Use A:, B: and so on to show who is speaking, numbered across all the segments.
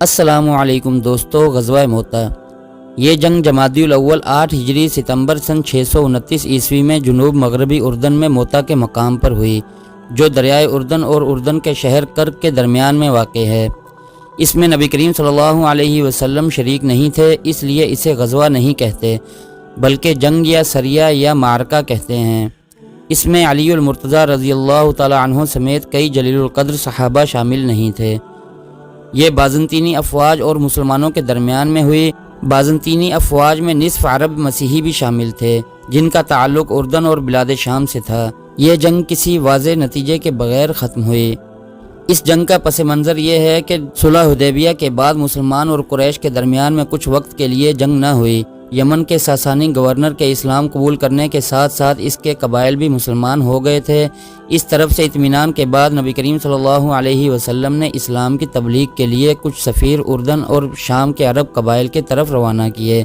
A: السلام علیکم دوستو، غزوہ موتا یہ جنگ جمادی الاول 8 ہجری ستمبر سن 629 عیسوی میں جنوب مغربی اردن میں موتا کے مقام پر ہوئی، جو دریائے اردن اور اردن کے شہر کرک کے درمیان میں واقع ہے۔ اس میں نبی کریم صلی اللہ علیہ وسلم شریک نہیں تھے، اس لیے اسے غزوہ نہیں کہتے بلکہ جنگ یا سریہ یا معرکہ کہتے ہیں۔ اس میں علی المرتضیٰ رضی اللہ تعالی عنہ سمیت کئی جلیل القدر صحابہ شامل نہیں تھے۔ یہ بازنطینی افواج اور مسلمانوں کے درمیان میں ہوئی۔ بازنطینی افواج میں نصف عرب مسیحی بھی شامل تھے، جن کا تعلق اردن اور بلاد شام سے تھا۔ یہ جنگ کسی واضح نتیجے کے بغیر ختم ہوئی۔ اس جنگ کا پس منظر یہ ہے کہ صلح حدیبیہ کے بعد مسلمان اور قریش کے درمیان میں کچھ وقت کے لیے جنگ نہ ہوئی۔ یمن کے ساسانی گورنر کے اسلام قبول کرنے کے ساتھ ساتھ اس کے قبائل بھی مسلمان ہو گئے تھے۔ اس طرف سے اطمینان کے بعد نبی کریم صلی اللہ علیہ وسلم نے اسلام کی تبلیغ کے لیے کچھ سفیر اردن اور شام کے عرب قبائل کے طرف روانہ کیے،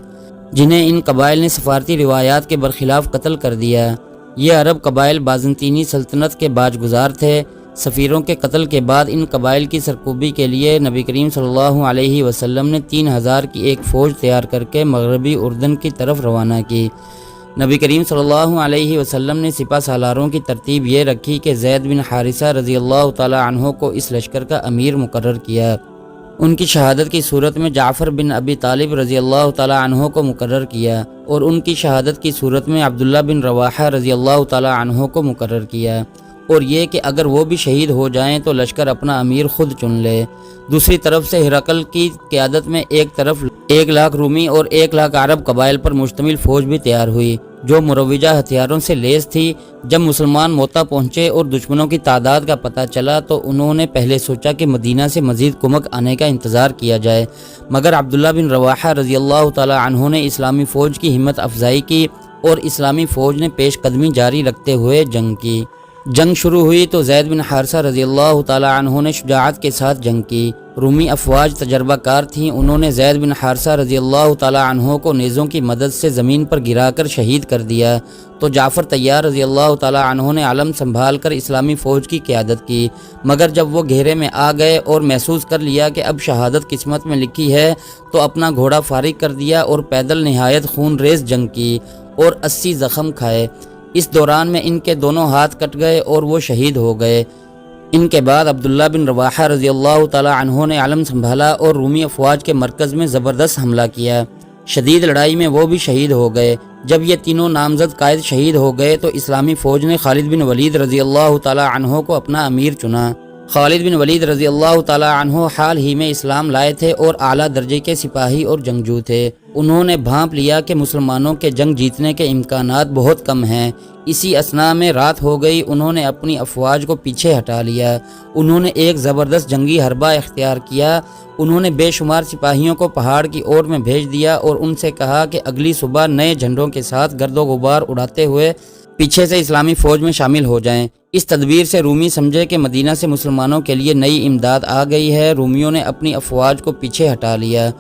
A: جنہیں ان قبائل نے سفارتی روایات کے برخلاف قتل کر دیا۔ یہ عرب قبائل بازنطینی سلطنت کے باج گزار تھے۔ سفیروں کے قتل کے بعد ان قبائل کی سرکوبی کے لیے نبی کریم صلی اللہ علیہ وسلم نے 3000 کی ایک فوج تیار کر کے مغربی اردن کی طرف روانہ کی۔ نبی کریم صلی اللہ علیہ وسلم نے سپہ سالاروں کی ترتیب یہ رکھی کہ زید بن حارثہ رضی اللہ تعالی عنہ کو اس لشکر کا امیر مقرر کیا۔ ان کی شہادت کی صورت میں جعفر بن ابی طالب رضی اللہ تعالی عنہ کو مقرر کیا، اور ان کی شہادت کی صورت میں عبداللہ بن رواحہ رضی اللہ تعالی عنہ کو مقرر کیا، اور یہ کہ اگر وہ بھی شہید ہو جائیں تو لشکر اپنا امیر خود چن لے۔ دوسری طرف سے ہرقل کی قیادت میں ایک طرف 1,00,000 رومی اور 1,00,000 عرب قبائل پر مشتمل فوج بھی تیار ہوئی، جو مروجہ ہتھیاروں سے لیس تھی۔ جب مسلمان موتا پہنچے اور دشمنوں کی تعداد کا پتہ چلا تو انہوں نے پہلے سوچا کہ مدینہ سے مزید کمک آنے کا انتظار کیا جائے، مگر عبداللہ بن رواحہ رضی اللہ تعالی عنہ نے اسلامی فوج کی ہمت افزائی کی اور اسلامی فوج نے پیش قدمی جاری رکھتے ہوئے جنگ کی۔ جنگ شروع ہوئی تو زید بن حارثہ رضی اللہ تعالی عنہ نے شجاعت کے ساتھ جنگ کی۔ رومی افواج تجربہ کار تھیں، انہوں نے زید بن حارثہ رضی اللہ تعالی عنہ کو نیزوں کی مدد سے زمین پر گرا کر شہید کر دیا، تو جعفر طیار رضی اللہ تعالی عنہ نے علم سنبھال کر اسلامی فوج کی قیادت کی، مگر جب وہ گھیرے میں آ گئے اور محسوس کر لیا کہ اب شہادت قسمت میں لکھی ہے تو اپنا گھوڑا فارغ کر دیا اور پیدل نہایت خون ریز جنگ کی اور 80 زخم کھائے۔ اس دوران میں ان کے دونوں ہاتھ کٹ گئے اور وہ شہید ہو گئے۔ ان کے بعد عبداللہ بن رواحہ رضی اللہ تعالی عنہ نے علم سنبھالا اور رومی افواج کے مرکز میں زبردست حملہ کیا۔ شدید لڑائی میں وہ بھی شہید ہو گئے۔ جب یہ تینوں نامزد قائد شہید ہو گئے تو اسلامی فوج نے خالد بن ولید رضی اللہ تعالی عنہ کو اپنا امیر چنا۔ خالد بن ولید رضی اللہ تعالی عنہ حال ہی میں اسلام لائے تھے اور اعلیٰ درجے کے سپاہی اور جنگجو تھے۔ انہوں نے بھانپ لیا کہ مسلمانوں کے جنگ جیتنے کے امکانات بہت کم ہیں۔ اسی اثناء میں رات ہو گئی، انہوں نے اپنی افواج کو پیچھے ہٹا لیا۔ انہوں نے ایک زبردست جنگی حربہ اختیار کیا۔ انہوں نے بے شمار سپاہیوں کو پہاڑ کی اور میں بھیج دیا اور ان سے کہا کہ اگلی صبح نئے جھنڈوں کے ساتھ گرد و غبار اڑاتے ہوئے پیچھے سے اسلامی فوج میں شامل ہو جائیں۔ اس تدبیر سے رومی سمجھے کہ مدینہ سے مسلمانوں کے لیے نئی امداد آ گئی ہے۔ رومیوں نے اپنی افواج کو پیچھے ہٹا لیا۔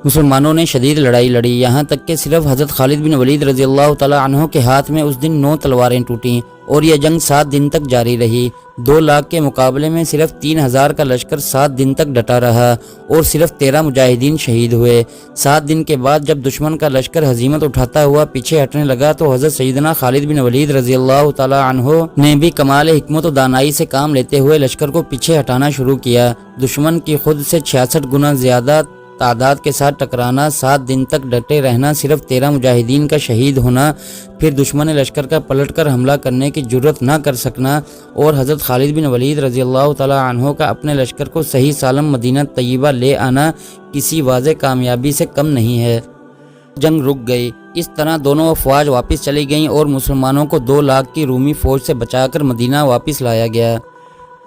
A: مسلمانوں نے شدید لڑائی لڑی، یہاں تک کہ صرف حضرت خالد بن ولید رضی اللہ تعالی عنہ کے ہاتھ میں اس دن 9 تلواریں ٹوٹیں، اور یہ جنگ 7 دن تک جاری رہی۔ 2 لاکھ کے مقابلے میں صرف 3000 کا لشکر 7 دن تک ڈٹا رہا اور صرف 13 مجاہدین شہید ہوئے۔ 7 دن کے بعد جب دشمن کا لشکر ہزیمت اٹھاتا ہوا پیچھے ہٹنے لگا تو حضرت سیدنا خالد بن ولید رضی اللہ تعالی عنہ نے بھی کمال حکمت و دانائی سے کام لیتے ہوئے لشکر کو پیچھے ہٹانا شروع کیا۔ دشمن کی خود سے 66 گنا زیادہ تعداد کے ساتھ ٹکرانا، 7 دن تک ڈٹے رہنا، صرف 13 مجاہدین کا شہید ہونا، پھر دشمن لشکر کا پلٹ کر حملہ کرنے کی جرت نہ کر سکنا، اور حضرت خالد بن ولید رضی اللہ تعالی عنہ کا اپنے لشکر کو صحیح سالم مدینہ طیبہ لے آنا کسی واضح کامیابی سے کم نہیں ہے۔ جنگ رک گئی۔ اس طرح دونوں افواج واپس چلی گئیں اور مسلمانوں کو 2 لاکھ کی رومی فوج سے بچا کر مدینہ واپس لایا گیا۔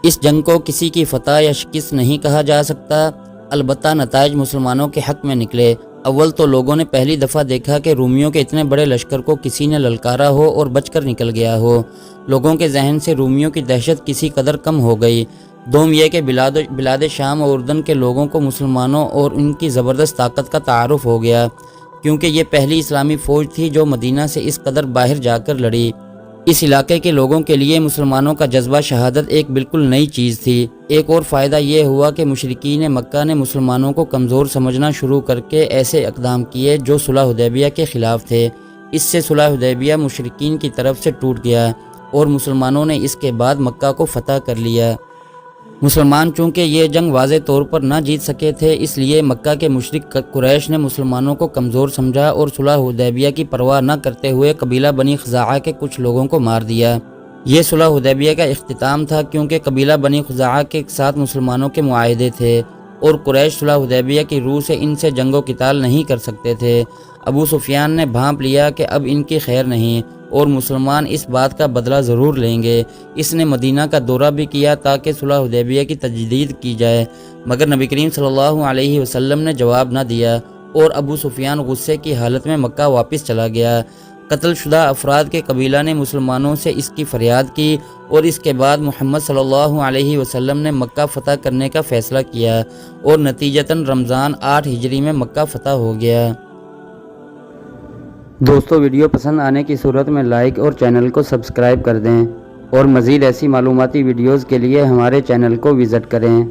A: اس جنگ کو کسی کی فتح یا شکست نہیں کہا جا سکتا، البتہ نتائج مسلمانوں کے حق میں نکلے۔ اول تو لوگوں نے پہلی دفعہ دیکھا کہ رومیوں کے اتنے بڑے لشکر کو کسی نے للکارا ہو اور بچ کر نکل گیا ہو۔ لوگوں کے ذہن سے رومیوں کی دہشت کسی قدر کم ہو گئی۔ دوم یہ کہ بلاد شام اور اردن کے لوگوں کو مسلمانوں اور ان کی زبردست طاقت کا تعارف ہو گیا، کیونکہ یہ پہلی اسلامی فوج تھی جو مدینہ سے اس قدر باہر جا کر لڑی۔ اس علاقے کے لوگوں کے لیے مسلمانوں کا جذبہ شہادت ایک بالکل نئی چیز تھی۔ ایک اور فائدہ یہ ہوا کہ مشرکین مکہ نے مسلمانوں کو کمزور سمجھنا شروع کر کے ایسے اقدام کیے جو صلح حدیبیہ کے خلاف تھے۔ اس سے صلح حدیبیہ مشرکین کی طرف سے ٹوٹ گیا اور مسلمانوں نے اس کے بعد مکہ کو فتح کر لیا۔ مسلمان چونکہ یہ جنگ واضح طور پر نہ جیت سکے تھے، اس لیے مکہ کے مشرک قریش نے مسلمانوں کو کمزور سمجھا اور صلح حدیبیہ کی پرواہ نہ کرتے ہوئے قبیلہ بنی خزاعہ کے کچھ لوگوں کو مار دیا۔ یہ صلح حدیبیہ کا اختتام تھا، کیونکہ قبیلہ بنی خزاعہ کے ساتھ مسلمانوں کے معاہدے تھے اور قریش صلح حدیبیہ کی روح سے ان سے جنگ و قتال نہیں کر سکتے تھے۔ ابو سفیان نے بھانپ لیا کہ اب ان کی خیر نہیں اور مسلمان اس بات کا بدلہ ضرور لیں گے۔ اس نے مدینہ کا دورہ بھی کیا تاکہ صلح حدیبیہ کی تجدید کی جائے، مگر نبی کریم صلی اللہ علیہ وسلم نے جواب نہ دیا اور ابو سفیان غصے کی حالت میں مکہ واپس چلا گیا۔ قتل شدہ افراد کے قبیلہ نے مسلمانوں سے اس کی فریاد کی اور اس کے بعد محمد صلی اللہ علیہ وسلم نے مکہ فتح کرنے کا فیصلہ کیا اور نتیجتاً رمضان 8 ہجری میں مکہ فتح ہو گیا۔ دوستو، ویڈیو پسند آنے کی صورت میں لائک اور چینل کو سبسکرائب کر دیں اور مزید ایسی معلوماتی ویڈیوز کے لیے ہمارے چینل کو وزٹ کریں۔